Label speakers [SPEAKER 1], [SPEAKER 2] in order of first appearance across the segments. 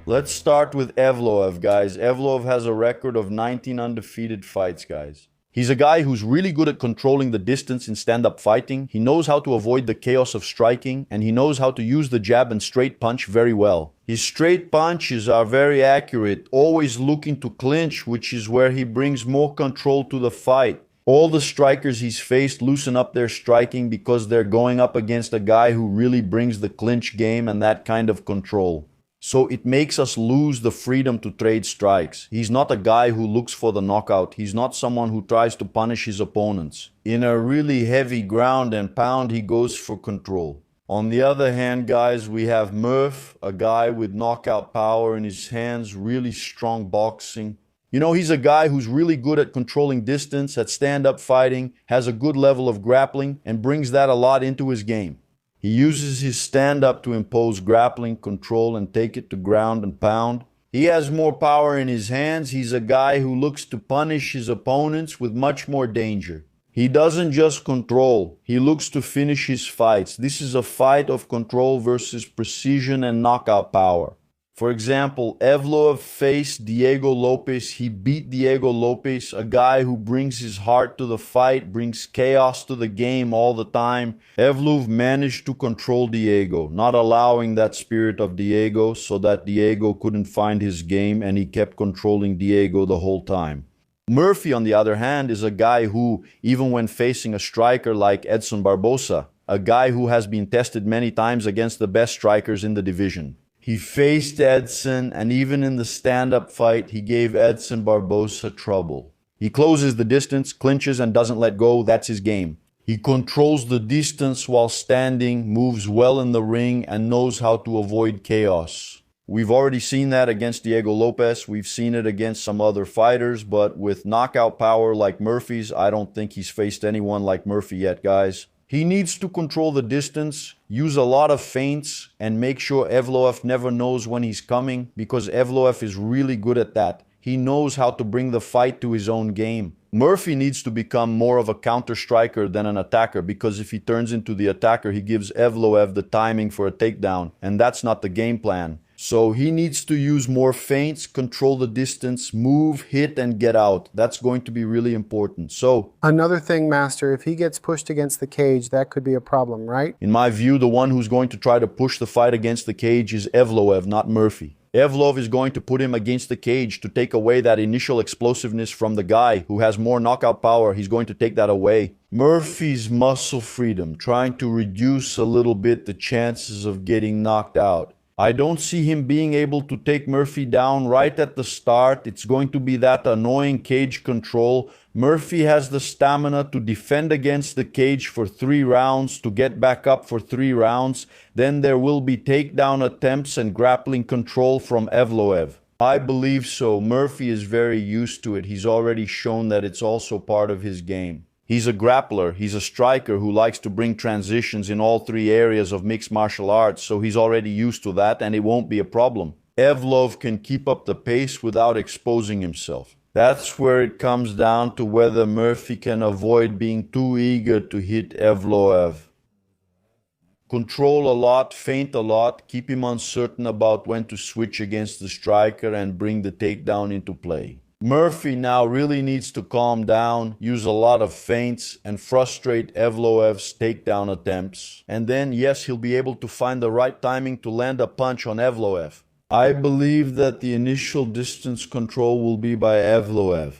[SPEAKER 1] Let's start with Evloev, guys. Evloev has a record of 19 undefeated fights, guys. He's a guy who's really good at controlling the distance in stand-up fighting. He knows how to avoid the chaos of striking, and he knows how to use the jab and straight punch very well. His straight punches are very accurate, always looking to clinch, which is where he brings more control to the fight. All the strikers he's faced loosen up their striking because they're going up against a guy who really brings the clinch game and that kind of control. So it makes us lose the freedom to trade strikes. He's not a guy who looks for the knockout. He's not someone who tries to punish his opponents. In a really heavy ground and pound, he goes for control. On the other hand, guys, we have Murph, a guy with knockout power in his hands, really strong boxing. You know, he's a guy who's really good at controlling distance, at stand-up fighting, has a good level of grappling, and brings that a lot into his game. He uses his stand-up to impose grappling, control, and take it to ground and pound. He has more power in his hands. He's a guy who looks to punish his opponents with much more danger. He doesn't just control, he looks to finish his fights. This is a fight of control versus precision and knockout power. For example, Evloev faced Diego Lopes. He beat Diego Lopes, a guy who brings his heart to the fight, brings chaos to the game all the time. Evloev managed to control Diego, not allowing that spirit of Diego so that Diego couldn't find his game, and he kept controlling Diego the whole time. Murphy, on the other hand, is a guy who, even when facing a striker like Edson Barbosa, a guy who has been tested many times against the best strikers in the division, he faced Edson, and even in the stand-up fight, he gave Edson Barbosa trouble. He closes the distance, clinches, and doesn't let go. That's his game. He controls the distance while standing, moves well in the ring, and knows how to avoid chaos. We've already seen that against Diego Lopes. We've seen it against some other fighters, but with knockout power like Murphy's, I don't think he's faced anyone like Murphy yet, guys. He needs to control the distance, use a lot of feints, and make sure Evloev never knows when he's coming, because Evloev is really good at that. He knows how to bring the fight to his own game. Murphy needs to become more of a counter-striker than an attacker, because if he turns into the attacker, he gives Evloev the timing for a takedown, and that's not the game plan. So he needs to use more feints, control the distance, move, hit, and get out. That's going to be really important. So,
[SPEAKER 2] another thing, Master, if he gets pushed against the cage, that could be a problem, right?
[SPEAKER 1] in my view, the one who's going to try to push the fight against the cage is Evloev, not Murphy. Evloev is going to put him against the cage to take away that initial explosiveness from the guy who has more knockout power. He's going to take that away. Murphy's muscle freedom, trying to reduce a little bit the chances of getting knocked out. I don't see him being able to take Murphy down right at the start. It's going to be that annoying cage control. Murphy has the stamina to defend against the cage for 3 rounds, to get back up for 3 rounds. Then there will be takedown attempts and grappling control from Evloev. I believe so. Murphy is very used to it. He's already shown that it's also part of his game. He's a grappler, he's a striker who likes to bring transitions in all 3 areas of mixed martial arts, so he's already used to that and it won't be a problem. Evloev can keep up the pace without exposing himself. That's where it comes down to whether Murphy can avoid being too eager to hit Evloev. Control a lot, feint a lot, keep him uncertain about when to switch against the striker and bring the takedown into play. Murphy now really needs to calm down, use a lot of feints, and frustrate Evloev's takedown attempts. And then, yes, he'll be able to find the right timing to land a punch on Evloev. I believe that the initial distance control will be by Evloev.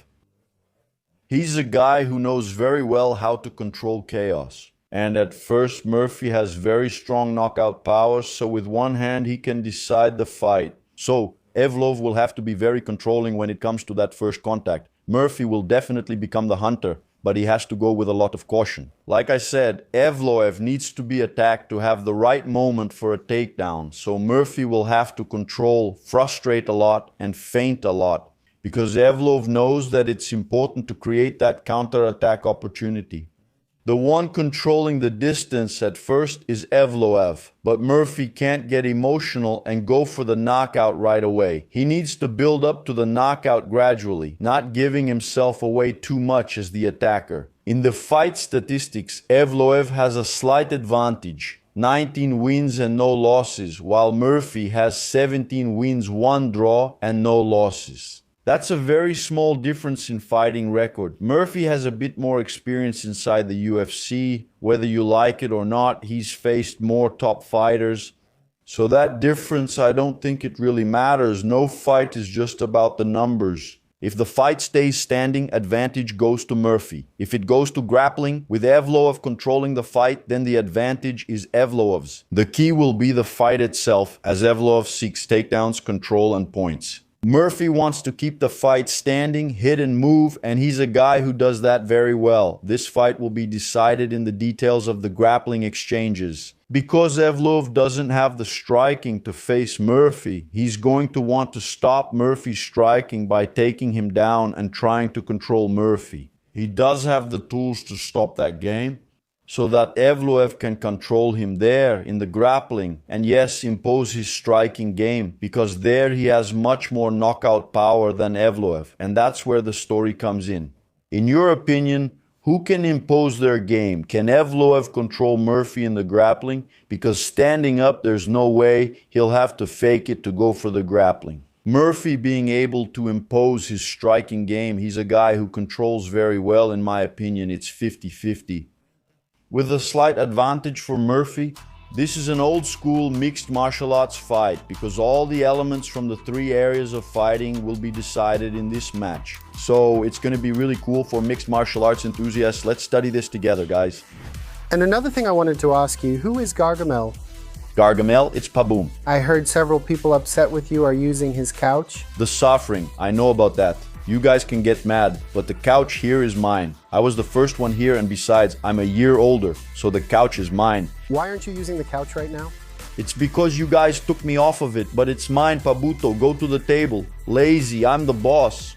[SPEAKER 1] He's a guy who knows very well how to control chaos. And at first, Murphy has very strong knockout power, so with one hand he can decide the fight. So, Evloev will have to be very controlling when it comes to that first contact. Murphy will definitely become the hunter, but he has to go with a lot of caution. Like I said, Evloev needs to be attacked to have the right moment for a takedown, so Murphy will have to control, frustrate a lot, and feint a lot, because Evloev knows that it's important to create that counter-attack opportunity. The one controlling the distance at first is Evloev, but Murphy can't get emotional and go for the knockout right away. He needs to build up to the knockout gradually, not giving himself away too much as the attacker. In the fight statistics, Evloev has a slight advantage. 19 wins and no losses, while Murphy has 17 wins, 1 draw, and no losses. That's a very small difference in fighting record. Murphy has a bit more experience inside the UFC. Whether you like it or not, he's faced more top fighters. So that difference, I don't think it really matters. No fight is just about the numbers. If the fight stays standing, advantage goes to Murphy. If it goes to grappling, with Evloev controlling the fight, then the advantage is Evloev's. The key will be the fight itself, as Evloev seeks takedowns, control, and points. Murphy wants to keep the fight standing, hit and move, and he's a guy who does that very well. This fight will be decided in the details of the grappling exchanges. Because Evloev doesn't have the striking to face Murphy, he's going to want to stop Murphy's striking by taking him down and trying to control Murphy. He does have the tools to stop that game, so that Evloev can control him there in the grappling and yes, impose his striking game, because there he has much more knockout power than Evloev, and that's where the story comes in. In your opinion, who can impose their game? Can Evloev control Murphy in the grappling? Because standing up, there's no way, he'll have to fake it to go for the grappling. Murphy being able to impose his striking game, he's a guy who controls very well, in my opinion, it's 50-50. With a slight advantage for Murphy, this is an old school mixed martial arts fight because all the elements from the 3 areas of fighting will be decided in this match. So it's going to be really cool for mixed martial arts enthusiasts. Let's study this together, guys.
[SPEAKER 2] And another thing I wanted to ask you, who is Gargamel?
[SPEAKER 1] Gargamel, it's Paboom.
[SPEAKER 2] I heard several people upset with you are using his couch.
[SPEAKER 1] The suffering, I know about that. You guys can get mad, but the couch here is mine. I was the first one here, and besides, I'm a year older, so the couch is mine.
[SPEAKER 2] Why aren't you using the couch right now?
[SPEAKER 1] It's because you guys took me off of it, but it's mine, Pabuto. Go to the table. Lazy, I'm the boss.